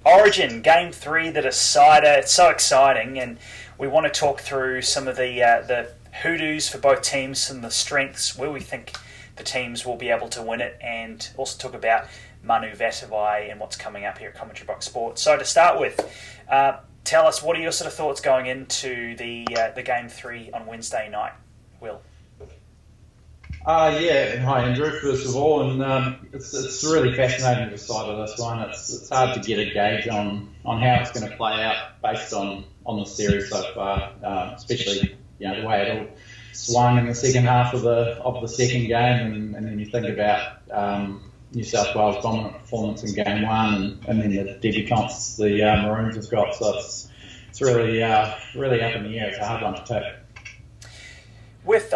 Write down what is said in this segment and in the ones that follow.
Origin, Game 3, the decider. It's so exciting, and we want to talk through some of the hoodoos for both teams and the strengths, where we think the teams will be able to win it, and also talk about Manu Vatuvei and what's coming up here at Commentary Box Sports. So to start with, tell us, what are your sort of thoughts going into the Game 3 on Wednesday night, Will? Yeah, hi Andrew, first of all, and it's really fascinating, the side of this one. It's hard to get a gauge on how it's going to play out based on the series so far, especially the way it all swung in the second half of the second game, and then you think about New South Wales' dominant performance in Game 1, and then the debutants the Maroons have got, so it's really up in the air. It's a hard one to take. With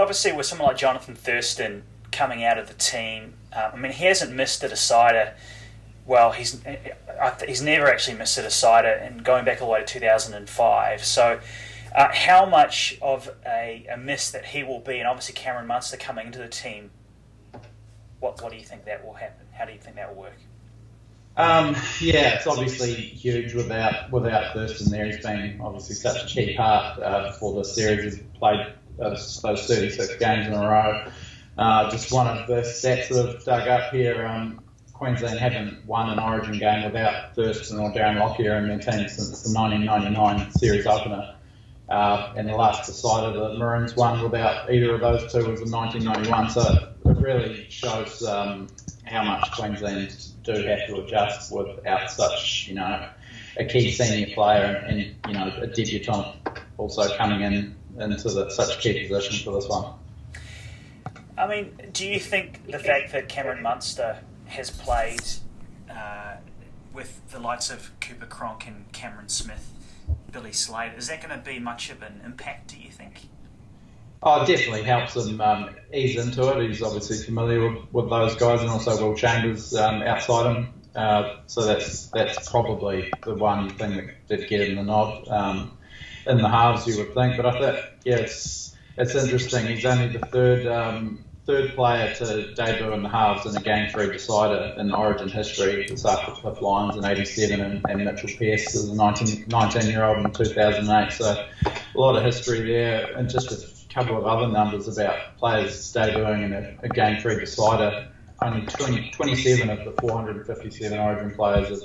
someone like Jonathan Thurston coming out of the team, he hasn't missed a decider. Well, he's never actually missed a decider, and going back all the way to 2005. So, how much of a miss that he will be, and obviously Cameron Munster coming into the team. What do you think that will happen? How do you think that will work? It's obviously huge without Thurston there. He's been obviously such a key part for the series. He's played those 36 games in a row. Just one of the stats that I've dug up here, Queensland haven't won an Origin game without Thurston or Darren Lockyer in their team since the 1999 series opener. And the last decider the Maroons won without either of those two was in 1991. So it really shows how much Queensland do have to adjust without such, a key senior player and a debutant also coming into such a key position for this one. Do you think the fact that Cameron Munster has played with the likes of Cooper Cronk and Cameron Smith, Billy Slater, is that going to be much of an impact, do you think? Oh, it definitely helps him ease into it. He's obviously familiar with those guys, and also Will Chambers outside him. So that's probably the one thing that did get him the nod. In the halves, you would think, but I think it's interesting. He's only the third player to debut in the halves in a Game 3 decider in Origin history. It's after Cliff Lyons in '87 and Mitchell Pearce as a 19-year-old in 2008. So a lot of history there, and just a couple of other numbers about players debuting in a Game 3 decider. Only 27 of the 457 Origin players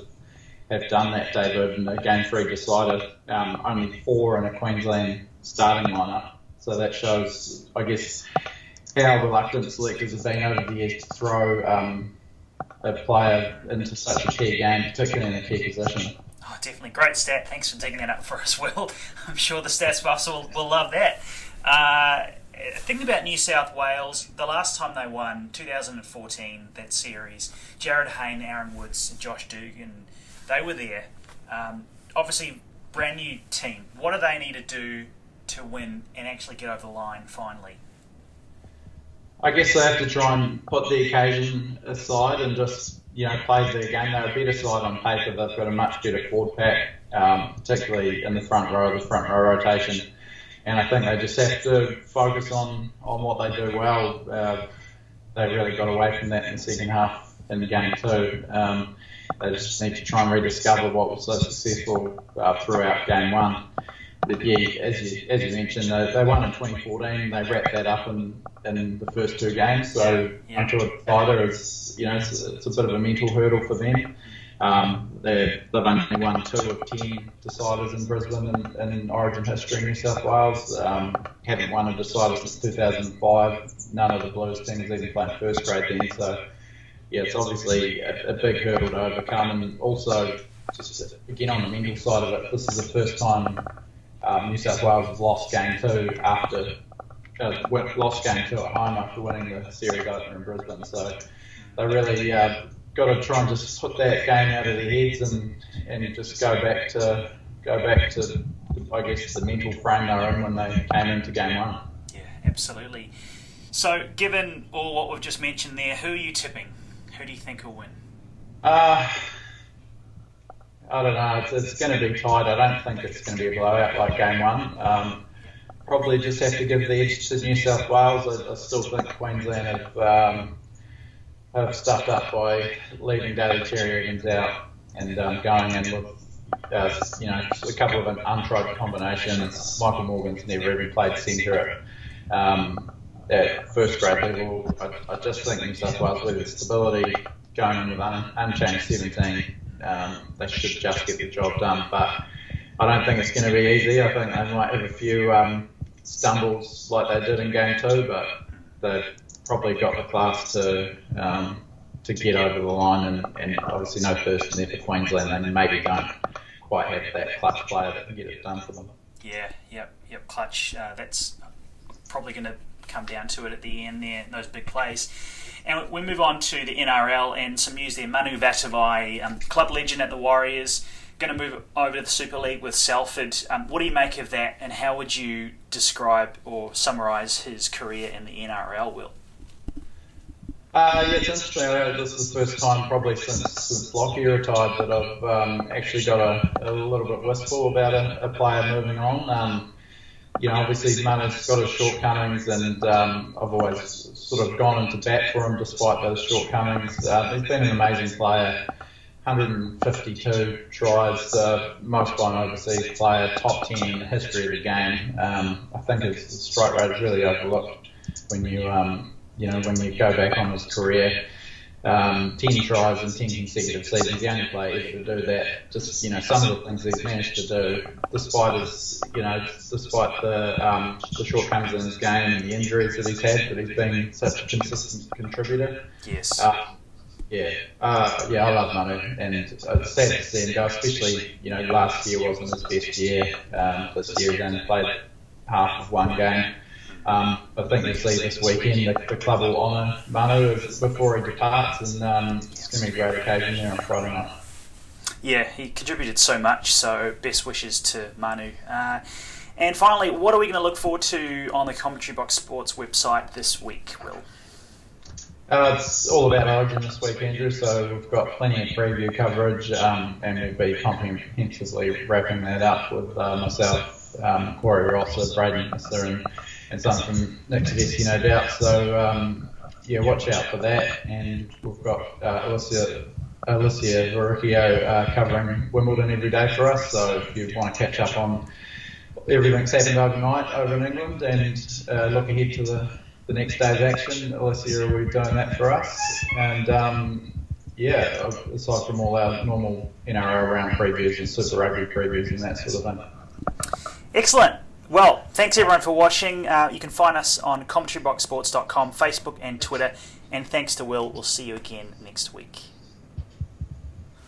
have done that debut in a Game 3 decider. Only 4 in a Queensland starting lineup. So that shows, I guess, how reluctant selectors have been over the years to throw a player into such a key game, particularly in a key position. Oh, definitely. Great stat. Thanks for digging that up for us, Will. I'm sure the stats buffs will love that. Thinking about New South Wales, the last time they won, 2014, that series, Jared Hayne, Aaron Woods, and Josh Dugan, they were there. Obviously, brand new team. What do they need to do to win and actually get over the line finally? I guess they have to try and put the occasion aside and just play their game. They're a better side on paper. They've got a much better forward pack, particularly in the front row rotation. And I think they just have to focus on what they do well. They really got away from that in the second half in Game 2. They just need to try and rediscover what was so successful throughout Game 1. But yeah, as you mentioned, they won in 2014. They wrapped that up in the first 2 games. So until a decider is, it's a bit of a mental hurdle for them. They've only won 2 of 10 deciders in Brisbane in Origin history in New South Wales. Haven't won a decider since 2005. None of the Blues teams even played first grade then. So yeah, it's obviously a big hurdle to overcome. And also, just again on the mental side of it, this is the first time New South Wales has lost Game 2 after lost Game 2 at home after winning the series opener in Brisbane. So they really got to try and just put that game out of their heads and just go back to I guess the mental frame they were in when they came into Game 1. Yeah, absolutely. So given all what we've just mentioned there, who are you tipping? Who do you think will win? I don't know. It's going to be tight. I don't think it's going to be a blowout like Game 1. Probably just have to give the edge to New South Wales. I still think Queensland have stuffed up by leaving Daly Cherry-Evans out going in with a couple of untried combinations. Michael Morgan's never even played centre at first grade level. I just think New South Wales, with its stability, going in with unchanged 17, they should just get the job done. But I don't think it's going to be easy. I think they might have a few stumbles like they did in game 2, but they've probably got the class to get over the line, and obviously no Thurston there for Queensland, and maybe don't quite have that clutch player that can get it done for them. Yeah, yep, clutch. That's probably going to come down to it at the end there, those big plays. And we move on to the NRL and some news there. Manu Vatuvei, club legend at the Warriors, going to move over to the Super League with Salford. What do you make of that, and how would you describe or summarise his career in the NRL, Will? It's interesting. This is the first time probably since Lockie retired that I've actually got a little bit wistful about a player moving on. Obviously Manu's got his shortcomings, and I've always sort of gone into bat for him despite those shortcomings. He's been an amazing player. 152 tries, most by an overseas player, top 10 in the history of the game. I think his strike rate is really overlooked when you go back on his career. 10 tries in 10 consecutive seasons, the only player ever to do that. Just, some of the things he's managed to do, despite the shortcomings in his game and the injuries that he's had, but he's been such a consistent contributor. Yes. I love Manu, and it's sad to see him go, especially, last year wasn't his best year. This year he's only played half of one game. I think you'll see this weekend the club will honour Manu before he departs, and it's going to be a great occasion there on Friday night. Yeah, he contributed so much, so best wishes to Manu. And finally, what are we going to look forward to on the Commentary Box Sports website this week, Will? It's all about Origin this week, Andrew, so we've got plenty of preview coverage, and we'll be comprehensively wrapping that up with myself, Corey Rosser, Braden Messer, and some from Nick Tedeschi, no doubt. So, watch out for that. And we've got Alicia Verricchio covering Wimbledon every day for us. So if you want to catch up on everything that's happened overnight over in England and look ahead to the next day's action, Alicia will be doing that for us. And aside from all our normal NRL round previews and Super Rugby previews and that sort of thing. Excellent. Well, thanks everyone for watching. You can find us on commentaryboxsports.com, Facebook and Twitter. And thanks to Will. We'll see you again next week.